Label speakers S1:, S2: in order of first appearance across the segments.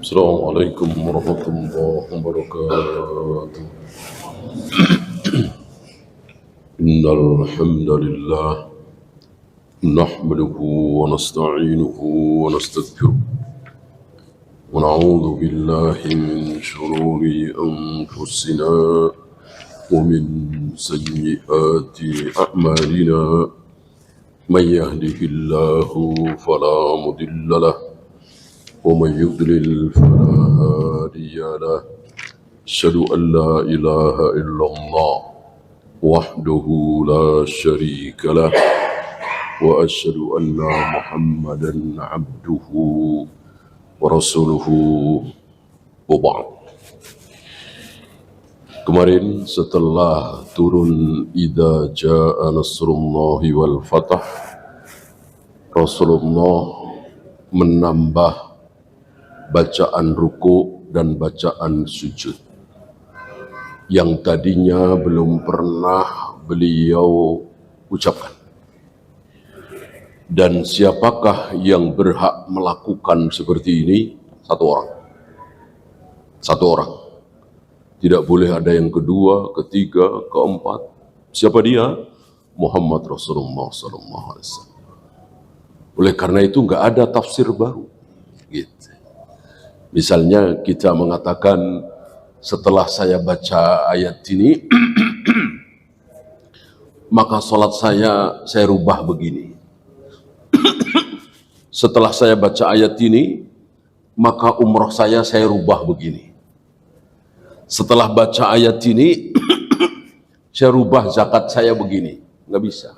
S1: السلام عليكم ورحمة الله وبركاته. إن الحمد لله نحمده ونستعينه ونستغفره ونعوذ بالله من شرور أنفسنا ومن سيئات أعمالنا. من يهده الله فلا مضل له ومن يضلل فلا هادي له. أشهد أن لا إله إلا الله وحده لا شريك له وأشهد أن محمدا عبده ورسوله وبعد. Kemarin setelah turun idza jaa nasrullahi wal fath, Rasulullah menambah bacaan ruku dan bacaan sujud yang tadinya belum pernah beliau ucapkan. Dan siapakah yang berhak melakukan seperti ini? Satu orang. Satu orang. Tidak boleh ada yang kedua, ketiga, keempat. Siapa dia? Muhammad Rasulullah SAW. Oleh karena itu nggak ada tafsir baru. Gitu. Misalnya kita mengatakan setelah saya baca ayat ini, maka sholat saya rubah begini. Setelah saya baca ayat ini, maka umroh saya rubah begini. Setelah baca ayat ini, saya rubah zakat saya begini. Nggak bisa.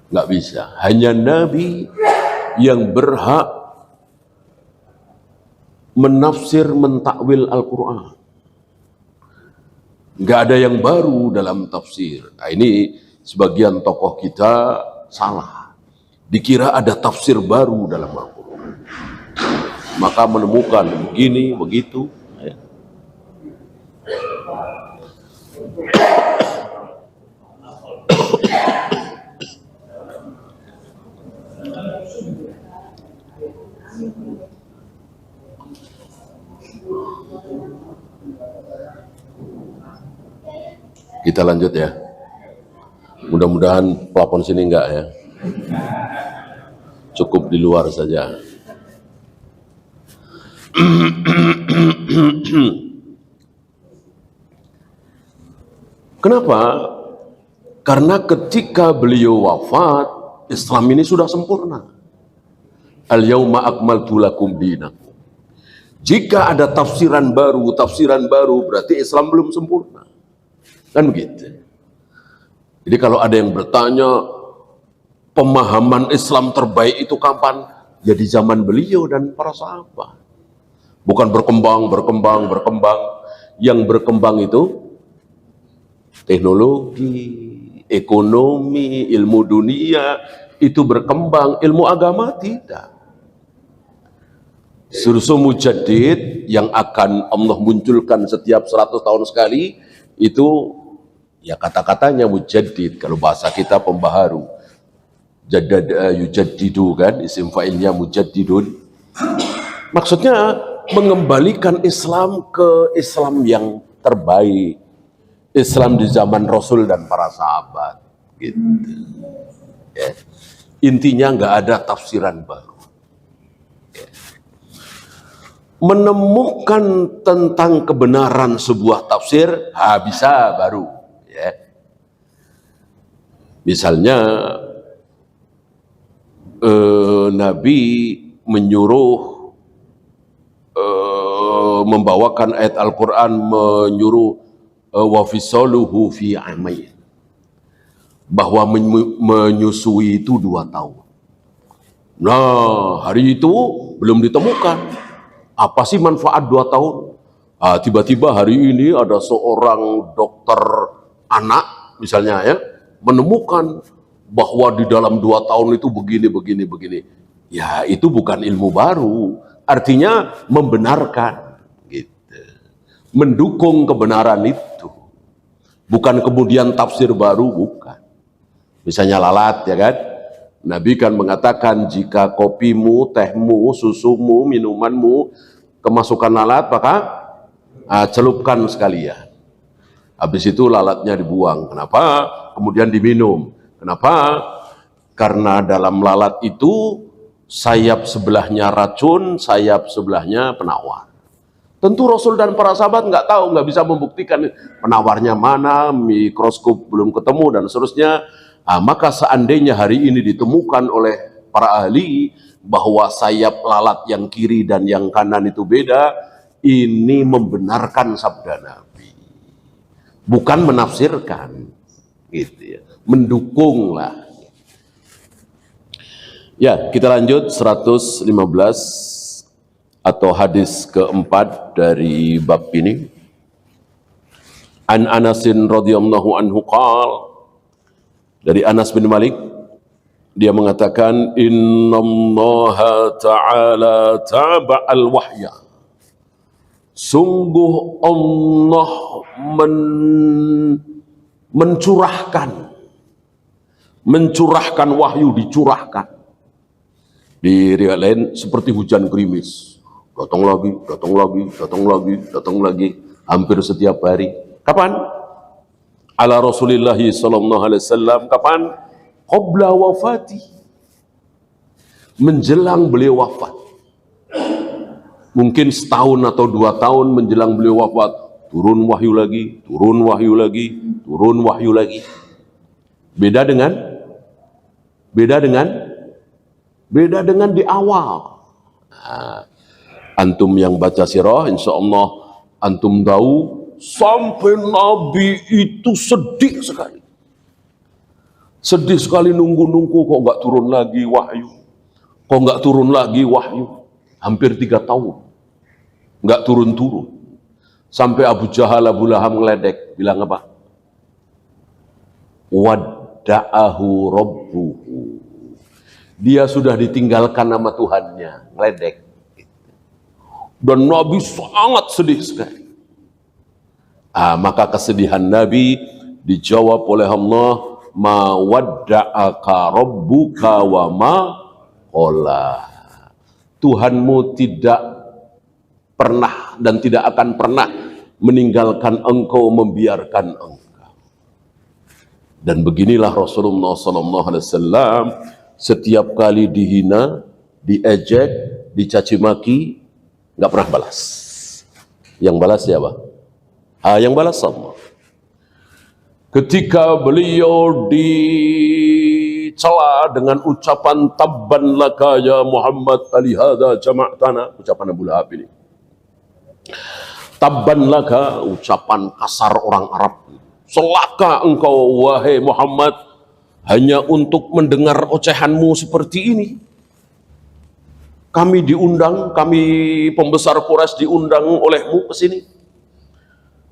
S1: Nggak bisa. Hanya Nabi yang berhak menafsir, mentakwil Al-Quran. Nggak ada yang baru dalam tafsir. Nah, ini sebagian tokoh kita salah. Dikira ada tafsir baru dalam Al-Quran. Maka menemukan begini, begitu. Kita lanjut ya. Mudah-mudahan plafon sini enggak ya. Cukup di luar saja. Kenapa? Karena ketika beliau wafat, Islam ini sudah sempurna. Al-yauma akmaltu lakum dinakum. Jika ada tafsiran baru berarti Islam belum sempurna. Kan begitu. Jadi kalau ada yang bertanya pemahaman Islam terbaik itu kapan? Ya di zaman beliau dan para sahabat. Bukan berkembang. Yang berkembang itu teknologi, ekonomi, ilmu dunia itu berkembang, ilmu agama tidak. Sursu mujaddid yang akan Allah munculkan setiap 100 tahun sekali itu ya kata-katanya mujaddid, kalau bahasa kita pembaharu. Jaddada yujaddidu kan, isim fa'ilnya mujaddidun. Maksudnya mengembalikan Islam ke Islam yang terbaik. Islam di zaman Rasul dan para sahabat. Gitu. Ya. Intinya nggak ada tafsiran baru. Ya. Menemukan tentang kebenaran sebuah tafsir, bisa baru. Ya. Misalnya Nabi menyuruh membawakan ayat Al-Quran, menyuruh wafisaluhu fi amain, bahwa menyusui itu 2 tahun. Nah, hari itu belum ditemukan apa sih manfaat 2 tahun. Tiba-tiba hari ini ada seorang dokter anak misalnya ya menemukan bahwa di dalam 2 tahun itu begini. Ya itu bukan ilmu baru, artinya membenarkan gitu. Mendukung kebenaran itu. Bukan kemudian tafsir baru, bukan. Misalnya lalat ya kan. Nabi kan mengatakan jika kopimu, tehmu, susumu, minumanmu kemasukan lalat, maka celupkan sekalian. Habis itu lalatnya dibuang. Kenapa? Kemudian diminum. Kenapa? Karena dalam lalat itu sayap sebelahnya racun, sayap sebelahnya penawar. Tentu Rasul dan para sahabat nggak tahu, nggak bisa membuktikan penawarnya mana, mikroskop belum ketemu dan seterusnya. Maka seandainya hari ini ditemukan oleh para ahli bahwa sayap lalat yang kiri dan yang kanan itu beda, ini membenarkan sabda Nabi, bukan menafsirkan, gitu ya, mendukunglah. Ya, kita lanjut 115 atau hadis keempat dari bab ini. An Anasin radhiyallahu anhu qala, dari Anas bin Malik, dia mengatakan innallaha ta'ala taba'al wahya, sungguh Allah mencurahkan wahyu, dicurahkan. Di riwayat lain seperti hujan gerimis, datang lagi, datang lagi, datang lagi, datang lagi, hampir setiap hari. Kapan? Ala Rasulillah sallallahu alaihi wasallam. Kapan? Qabla wafati, menjelang beliau wafat. Mungkin setahun atau 2 tahun menjelang beliau wafat, turun wahyu lagi, turun wahyu lagi, turun wahyu lagi. Beda dengan di awal. Antum yang baca sirah, insya Allah antum tahu sampai Nabi itu sedih sekali. Sedih sekali nunggu-nunggu kok nggak turun lagi wahyu. Kok nggak turun lagi wahyu. Hampir 3 tahun. Nggak turun-turun. Sampai Abu Jahal, Abu Lahab ngeledek. Bilang apa? Wadda'ahu rabbuhu. Dia sudah ditinggalkan nama Tuhannya. Ngeledek. Dan Nabi sangat sedih sekali. Maka kesedihan Nabi dijawab oleh Allah, ma wadda'aka rabbuka wa ma qala. Tuhanmu tidak pernah dan tidak akan pernah meninggalkan engkau, membiarkan engkau. Dan beginilah Rasulullah SAW setiap kali dihina, diejek, dicaci maki, nggak pernah balas. Yang balas siapa? Yang balas Allah. Ketika beliau dicela dengan ucapan tabban laka ya Muhammad alihada jama'tana, ucapan Abu Lahab ini. Tabban laka, ucapan kasar orang Arab. Celaka engkau wahai Muhammad, hanya untuk mendengar ocehanmu seperti ini. Kami diundang, kami pembesar Quraisy diundang olehmu ke sini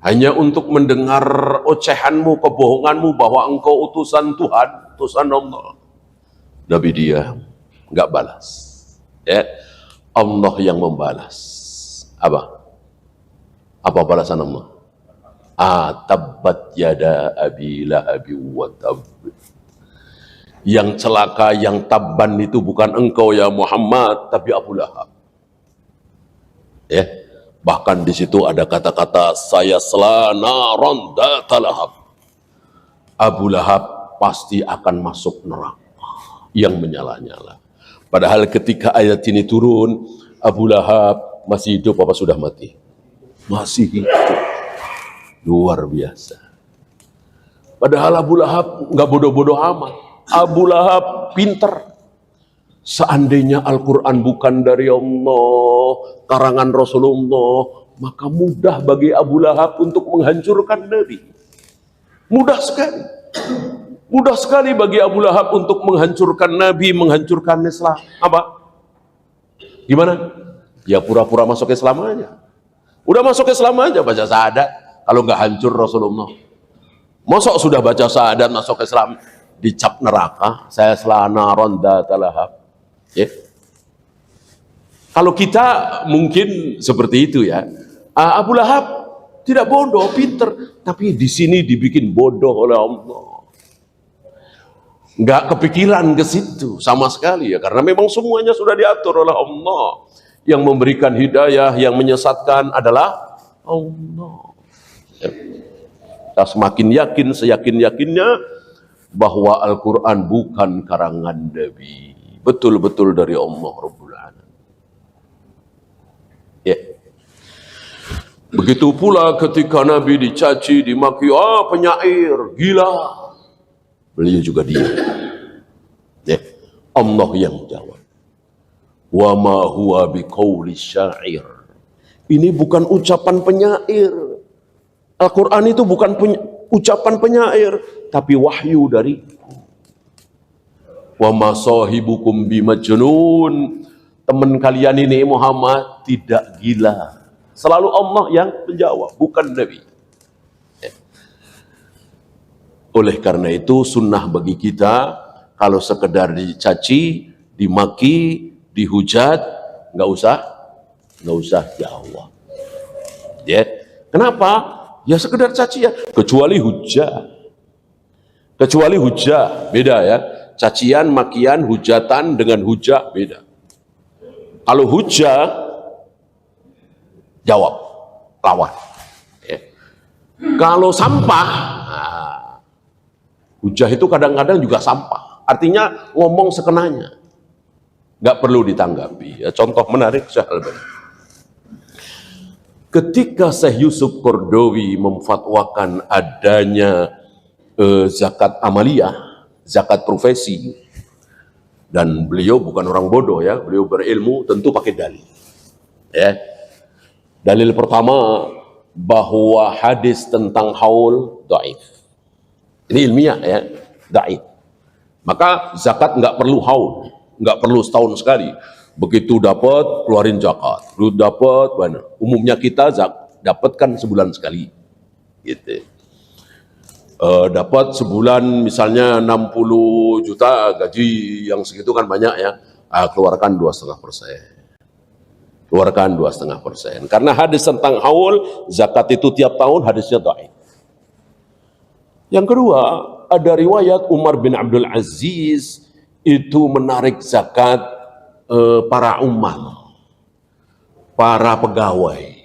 S1: hanya untuk mendengar ocehanmu, kebohonganmu bahwa engkau utusan Tuhan, utusan Allah. Tapi dia nggak balas. Ya, Allah yang membalas. Apa balasan Allah? Tabbat yada abi lahabi wa tab. Yang celaka, yang tabban itu bukan engkau ya Muhammad, tapi Abu Lahab. Ya. Bahkan di situ ada kata-kata saya naron dzata lahab. Abu Lahab pasti akan masuk neraka yang menyala-nyala. Padahal ketika ayat ini turun, Abu Lahab masih hidup apa sudah mati? Masih hidup. Luar biasa. Padahal Abu Lahab nggak bodoh-bodoh amat. Abu Lahab pinter. Seandainya Al-Quran bukan dari Allah, karangan Rasulullah, maka mudah bagi Abu Lahab untuk menghancurkan Nabi. Mudah sekali. Mudah sekali bagi Abu Lahab untuk menghancurkan Nabi, menghancurkan Islam. Apa? Gimana? Ya pura-pura masuk Islam aja. Udah masuk Islam aja, baca syahadat. Kalau nggak hancur Rasulullah. Masa sudah baca syahadat masuk Islam, dicap neraka, saya naron dzata lahab. Ya. Kalau kita mungkin seperti itu ya. Abu Lahab tidak bodoh, pinter, tapi di sini dibikin bodoh oleh Allah. nggak kepikiran ke situ sama sekali ya, karena memang semuanya sudah diatur oleh Allah. Yang memberikan hidayah, yang menyesatkan adalah Allah. Kita semakin yakin, seyakin-yakinnya bahwa Al-Quran bukan karangan Nabi, betul-betul dari Allah Rabbul Alamin. Ya. Begitu pula ketika Nabi dicaci, dimaki, penyair, gila, beliau juga diam. Ya. Allah yang jawab. Wa ma huwa biqauli syair. Ini bukan ucapan penyair. Al-Quran itu bukan ucapan penyair, tapi wahyu dariku. Wa ma sahibukum bimajnun. Teman kalian ini Muhammad tidak gila. Selalu Allah yang menjawab, bukan Nabi. Oleh karena itu sunnah bagi kita, kalau sekedar dicaci, dimaki, dihujat, nggak usah jawab. Ya, kenapa? Ya sekedar cacian, kecuali hujah, beda ya. Cacian, makian, hujatan dengan hujah beda. Kalau hujah, jawab, lawan. Ya. Kalau sampah, hujah itu kadang-kadang juga sampah. Artinya ngomong sekenanya. Nggak perlu ditanggapi. Ya, contoh menarik Syekh Al-Albani. Ketika Syekh Yusuf Qaradawi memfatwakan adanya zakat amaliyah, zakat profesi, dan beliau bukan orang bodoh ya, beliau berilmu, tentu pakai dalil. Ya. Dalil pertama, bahwa hadis tentang haul dhaif. Ini ilmiah ya, dhaif. Maka zakat nggak perlu haul. Nggak perlu setahun sekali. Begitu dapat, keluarin zakat. Lu dapat, mana? Umumnya kita dapatkan sebulan sekali. Gitu. Dapat sebulan misalnya 60 juta gaji yang segitu kan banyak ya. Keluarkan 2,5%. Keluarkan 2,5%. Karena hadis tentang haul, zakat itu tiap tahun hadisnya dhaif. Yang kedua, ada riwayat Umar bin Abdul Aziz itu menarik zakat para ummal, para pegawai.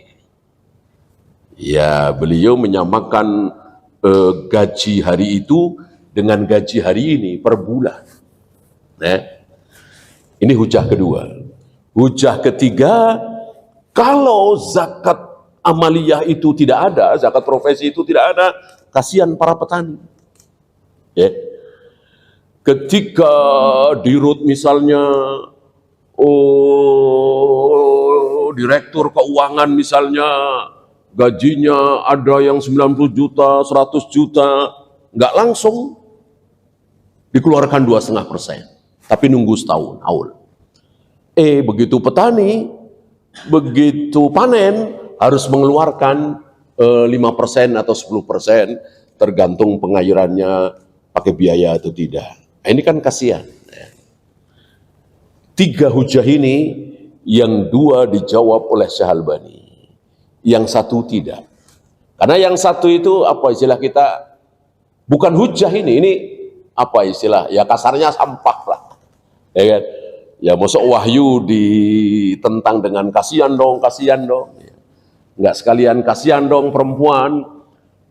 S1: Ya, beliau menyamakan gaji hari itu dengan gaji hari ini per bulan. Ini hujah kedua. Hujah ketiga, kalau zakat amaliyah itu tidak ada, zakat profesi itu tidak ada, kasihan para petani. Ya. Ketika dirut misalnya, direktur keuangan misalnya, gajinya ada yang 90 juta, 100 juta, nggak langsung dikeluarkan 2,5%, tapi nunggu setahun, haul. Begitu petani, begitu panen, harus mengeluarkan 5% atau 10%, tergantung pengairannya pakai biaya atau tidak. Ini kan kasihan. 3 hujah ini, yang 2 dijawab oleh Syekh Al-Albani, yang 1 tidak. Karena yang 1 itu apa istilah kita, bukan hujah ini apa istilah, ya kasarnya sampah lah. Ya kan? Ya masuk wahyu ditentang dengan kasihan dong. Enggak sekalian kasihan dong perempuan,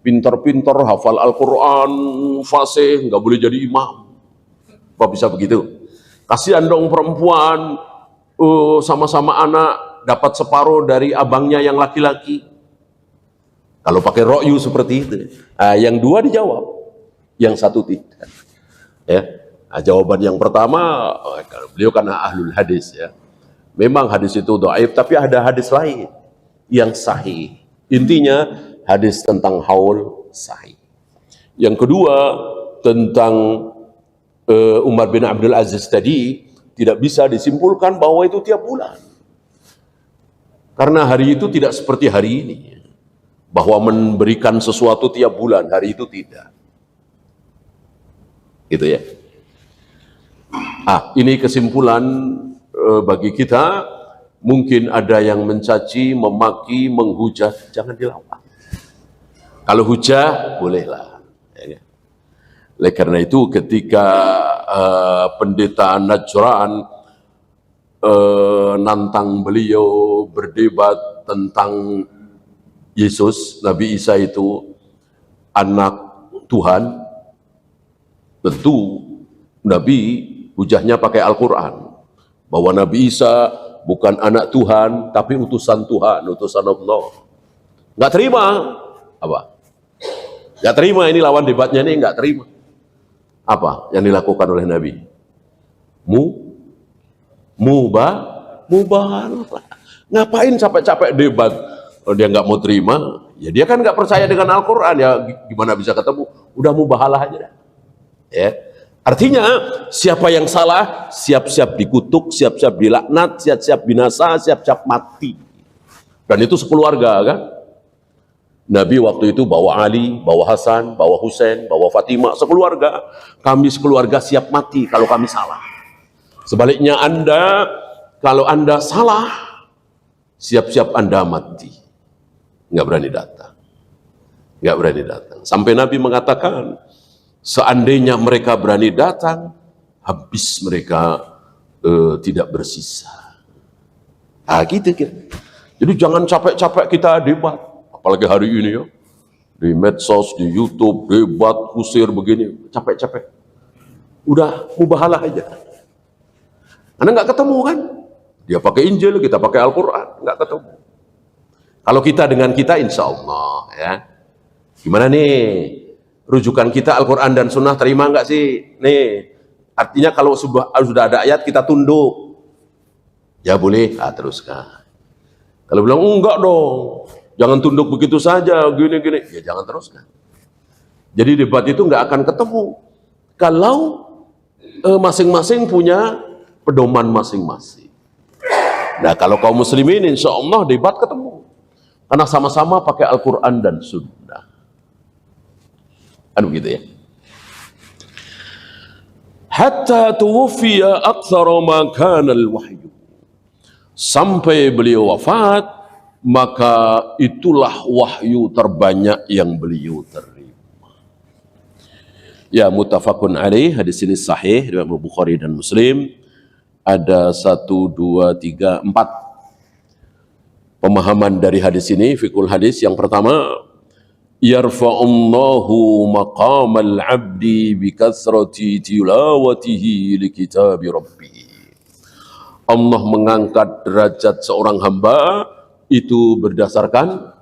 S1: pintar-pintar hafal Al-Quran, fasih, nggak boleh jadi imam. Apa bisa begitu? Kasihan dong perempuan, sama-sama anak dapat separuh dari abangnya yang laki-laki. Kalau pakai ro'yu seperti itu. Yang 2 dijawab, yang 1 tidak. Ya. Jawaban yang pertama, beliau karena ahlul hadis ya. Memang hadis itu dhaif, tapi ada hadis lain yang sahih. Intinya hadis tentang haul sahih. Yang kedua, tentang Umar bin Abdul Aziz tadi, tidak bisa disimpulkan bahwa itu tiap bulan. Karena hari itu tidak seperti hari ini, bahwa memberikan sesuatu tiap bulan, hari itu tidak. Gitu ya. Ini kesimpulan bagi kita. Mungkin ada yang mencaci, memaki, menghujat, jangan dilawan. Kalau hujah, bolehlah. Oleh karena itu ketika pendeta Najran nantang beliau berdebat tentang Yesus, Nabi Isa itu anak Tuhan, tentu Nabi hujahnya pakai Al-Quran, bahwa Nabi Isa bukan anak Tuhan, tapi utusan Tuhan, utusan Allah. Nggak terima, apa? Nggak terima, ini lawan debatnya ini nggak terima. Apa yang dilakukan oleh Nabi? Mubahalah. Ngapain capek-capek debat? Kalau dia nggak mau terima, ya dia kan nggak percaya dengan Al-Quran, ya gimana bisa ketemu? Udah mubahalah aja dah. Ya. Artinya siapa yang salah siap-siap dikutuk, siap-siap dilaknat, siap-siap binasa, siap-siap mati. Dan itu sekeluarga kan. Nabi waktu itu bawa Ali, bawa Hasan, bawa Husain, bawa Fatimah, sekeluarga. Kami sekeluarga siap mati kalau kami salah. Sebaliknya Anda, kalau Anda salah, siap-siap Anda mati. Nggak berani datang. Nggak berani datang. Sampai Nabi mengatakan, seandainya mereka berani datang, habis mereka tidak bersisa. Nah gitu kira. Jadi jangan capek-capek kita debat. Apalagi hari ini ya, di medsos, di YouTube, debat, kusir begini, capek-capek. Udah mubahalah aja. Anda nggak ketemu kan? Dia pakai Injil, kita pakai Al-Quran, nggak ketemu. Kalau kita dengan kita, insya Allah ya. Gimana nih? Rujukan kita Al-Quran dan Sunnah terima nggak sih? Nih, artinya kalau sudah ada ayat kita tunduk. Ya boleh, teruskan. Kalau bilang enggak dong, jangan tunduk begitu saja, gini-gini, ya jangan teruskan. Jadi debat itu nggak akan ketemu. Kalau masing-masing punya pedoman masing-masing. Nah kalau kaum muslimin insya Allah debat ketemu. Karena sama-sama pakai Al-Quran dan Sunnah. Anu gitu ya. Hatta tuwfiya aktsara ma kana al-wahyu. Sampai beliau wafat, maka itulah wahyu terbanyak yang beliau terima. Ya, muttafaqun alaih, hadis ini sahih riwayat Bukhari dan Muslim. Ada 1, 2, 3, 4 pemahaman dari hadis ini, fikul hadis. Yang pertama, yarfa'ullahu maqamal abdi bikathrati tilawatihi li kitabi rabbih. Allah mengangkat derajat seorang hamba itu berdasarkan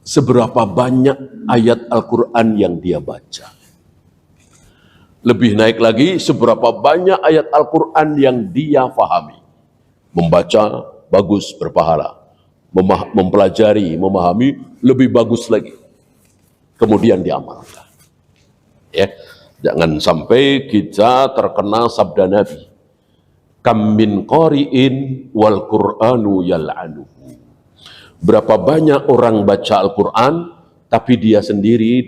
S1: seberapa banyak ayat Al-Quran yang dia baca. Lebih naik lagi, seberapa banyak ayat Al-Quran yang dia fahami. Membaca, bagus, berpahala. Mempelajari, memahami, lebih bagus lagi. Kemudian diamalkan. Ya, jangan sampai kita terkena sabda Nabi. Kam min qari'in wal Qur'anu yal'anuhu. Berapa banyak orang baca Al-Quran, tapi dia sendiri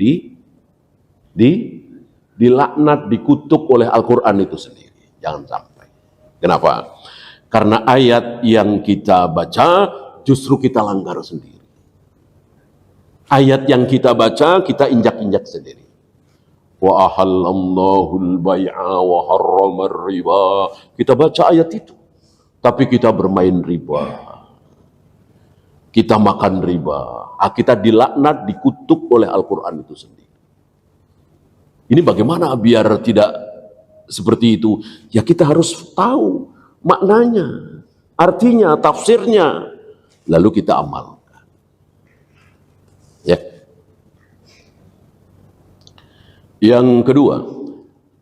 S1: dilaknat, dikutuk oleh Al-Quran itu sendiri. Jangan sampai. Kenapa? Karena ayat yang kita baca, justru kita langgar sendiri. Ayat yang kita baca, kita injak-injak sendiri. Wa ahallallahu al-bai'a wa harramar riba. Kita baca ayat itu, tapi kita bermain riba. Kita makan riba. Kita dilaknat, dikutuk oleh Al-Quran itu sendiri. Ini bagaimana biar tidak seperti itu? Ya kita harus tahu maknanya, artinya, tafsirnya, lalu kita amalkan. Ya. Yang kedua,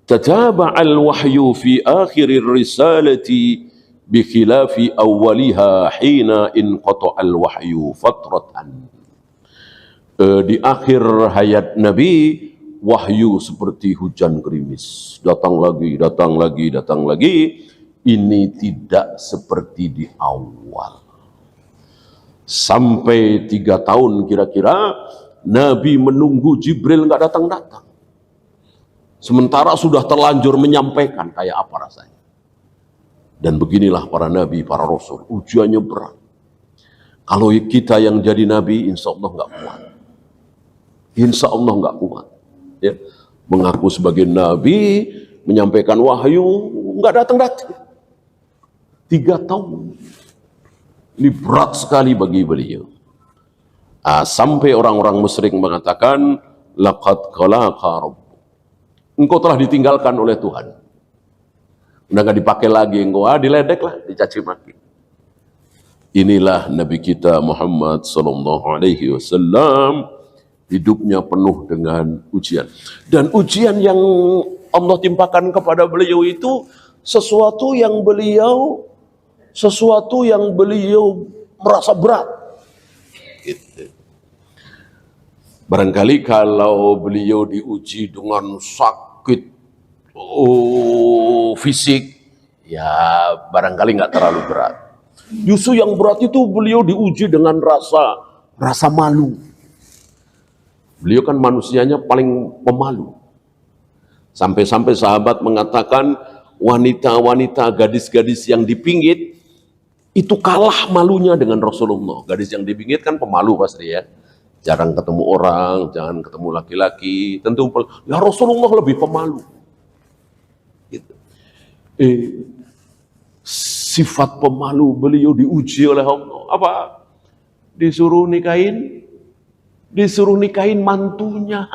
S1: tataba'al wahyu fi akhir risalati bi khilafi awwaliha hina inqata'al wahyu fatratan. Di akhir hayat Nabi, wahyu seperti hujan gerimis, datang lagi, datang lagi, datang lagi. Ini tidak seperti di awal. Sampai 3 tahun kira-kira Nabi menunggu Jibril nggak datang-datang. Sementara sudah terlanjur menyampaikan, kayak apa rasanya. Dan beginilah para nabi, para rasul, ujiannya berat. Kalau kita yang jadi nabi, insya Allah nggak kuat. Insya Allah nggak kuat. Ya. mengaku sebagai nabi, menyampaikan wahyu, nggak datang-datang. 3 tahun. Ini berat sekali bagi beliau. Sampai orang-orang musyrik mengatakan, laqad qalaka rabb. Engkau telah ditinggalkan oleh Tuhan. Udah nggak dipakai lagi engkau, diledek lah, dicaci maki. Inilah Nabi kita Muhammad sallallahu alaihi wasallam, hidupnya penuh dengan ujian. Dan ujian yang Allah timpakan kepada beliau itu sesuatu yang beliau merasa berat. Gitu. Barangkali kalau beliau diuji dengan sakit fisik, ya barangkali nggak terlalu berat. Justru yang berat itu beliau diuji dengan rasa malu. Beliau kan manusianya paling pemalu. Sampai-sampai sahabat mengatakan wanita-wanita, gadis-gadis yang dipinggit itu kalah malunya dengan Rasulullah. Gadis yang dipinggit kan pemalu pasti ya. Jarang ketemu orang, jangan ketemu laki-laki. Tentu ya Rasulullah lebih pemalu. Gitu. Sifat pemalu beliau diuji oleh Allah. Apa? Disuruh nikahin mantunya.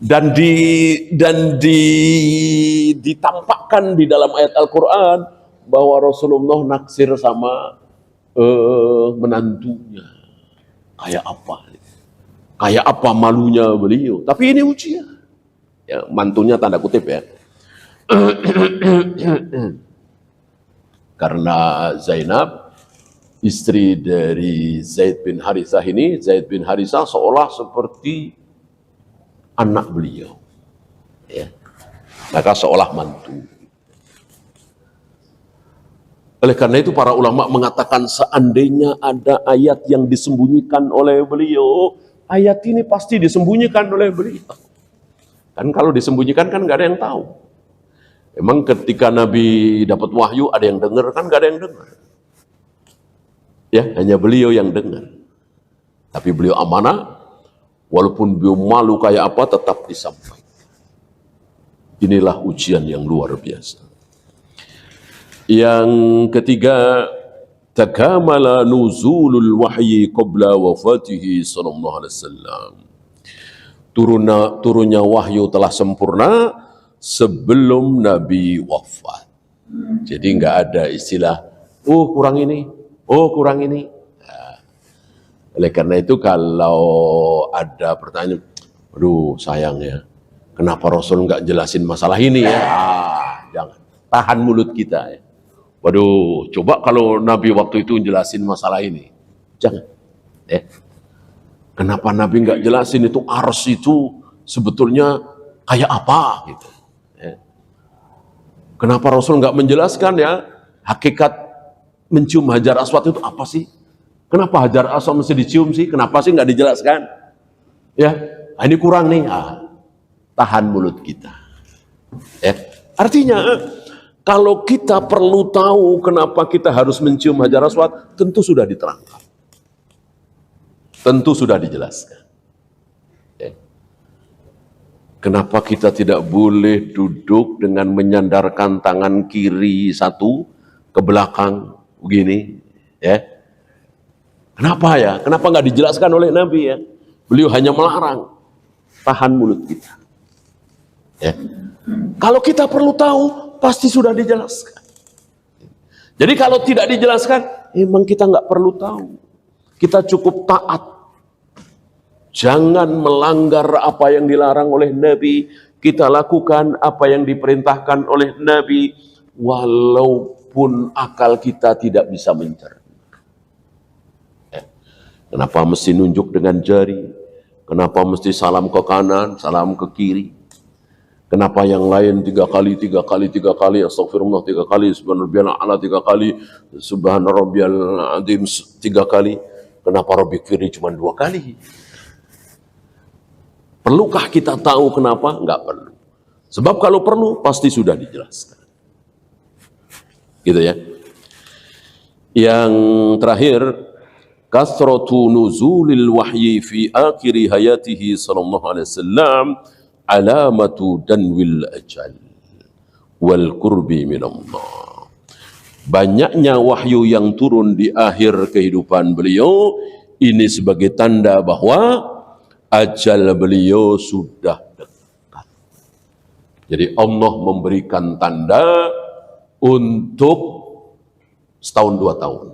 S1: Dan ditampakkan di dalam ayat Al-Quran bahwa Rasulullah naksir sama menantunya. Kayak apa malunya beliau. Tapi ini ujian. Ya, mantunya tanda kutip ya. Karena Zainab, istri dari Zaid bin Harithah ini, Zaid bin Harithah seolah seperti anak beliau. Ya. Maka seolah mantu. Oleh karena itu para ulama mengatakan seandainya ada ayat yang disembunyikan oleh beliau, ayat ini pasti disembunyikan oleh beliau. Kan kalau disembunyikan kan nggak ada yang tahu. Emang ketika Nabi dapat wahyu ada yang dengar kan nggak ada yang dengar. Ya, hanya beliau yang dengar. Tapi beliau amanah, walaupun beliau malu kayak apa tetap disampaikan. Inilah ujian yang luar biasa. Yang ketiga, takamala nuzulul wahyi qabla wafatihi sallallahu alaihi wasallam. Turunnya wahyu telah sempurna sebelum Nabi wafat. Jadi nggak ada istilah, kurang ini. Nah, oleh karena itu kalau ada pertanyaan, aduh sayang ya, kenapa Rasul nggak jelasin masalah ini ya? Jangan, tahan mulut kita ya. Waduh, coba kalau Nabi waktu itu jelasin masalah ini, jangan. Kenapa Nabi nggak jelasin itu ars itu sebetulnya kayak apa gitu? Kenapa Rasul nggak menjelaskan ya hakikat mencium Hajar Aswad itu apa sih? Kenapa Hajar Aswad mesti dicium sih? Kenapa sih nggak dijelaskan? Ya, ini kurang nih. Tahan mulut kita. Ya, artinya kalau kita perlu tahu kenapa kita harus mencium Hajar Aswad, tentu sudah diterangkan, tentu sudah dijelaskan. Kenapa kita tidak boleh duduk dengan menyandarkan tangan kiri satu ke belakang begini? Ya, kenapa ya? Kenapa nggak dijelaskan oleh Nabi ya? Beliau hanya melarang. Tahan mulut kita. Ya. Kalau kita perlu tahu, pasti sudah dijelaskan. Jadi kalau tidak dijelaskan, emang kita nggak perlu tahu. Kita cukup taat. Jangan melanggar apa yang dilarang oleh Nabi. Kita lakukan apa yang diperintahkan oleh Nabi. Walaupun akal kita tidak bisa mencerna. Kenapa mesti nunjuk dengan jari? Kenapa mesti salam ke kanan, salam ke kiri? Kenapa yang lain 3 kali, astagfirullah 3 kali, subhanallah ala 3 kali, subhanarabbiyal azim 3 kali? Kenapa Rabbi kiri cuma 2 kali? Perlukah kita tahu kenapa? Enggak perlu. Sebab kalau perlu, pasti sudah dijelaskan. Gitu ya. Yang terakhir, kasratu nuzulil wahyi fi akhiri hayatihi sallallahu alaihi wasallam alamatu danwil ajal wal qurbi minallah. Banyaknya wahyu yang turun di akhir kehidupan beliau ini sebagai tanda bahwa ajal beliau sudah dekat. Jadi Allah memberikan tanda untuk setahun 2 tahun.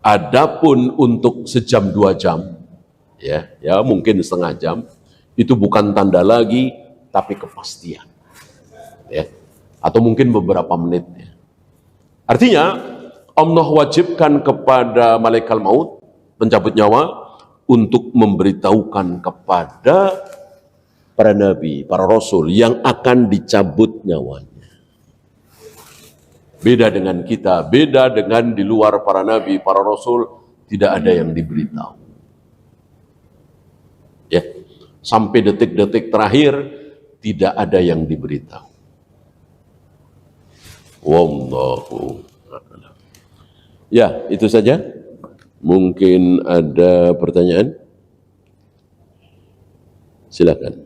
S1: Adapun untuk sejam 2 jam, ya mungkin setengah jam, itu bukan tanda lagi, tapi kepastian. Ya, atau mungkin beberapa menit. Ya. Artinya Allah wajibkan kepada malaikat maut pencabut nyawa untuk memberitahukan kepada para nabi, para rasul yang akan dicabut nyawanya. Beda dengan kita, beda dengan di luar para nabi, para rasul, tidak ada yang diberitahu. Ya, sampai detik-detik terakhir tidak ada yang diberitahu. Wallahu a'lam. Ya, itu saja. Mungkin ada pertanyaan? Silakan.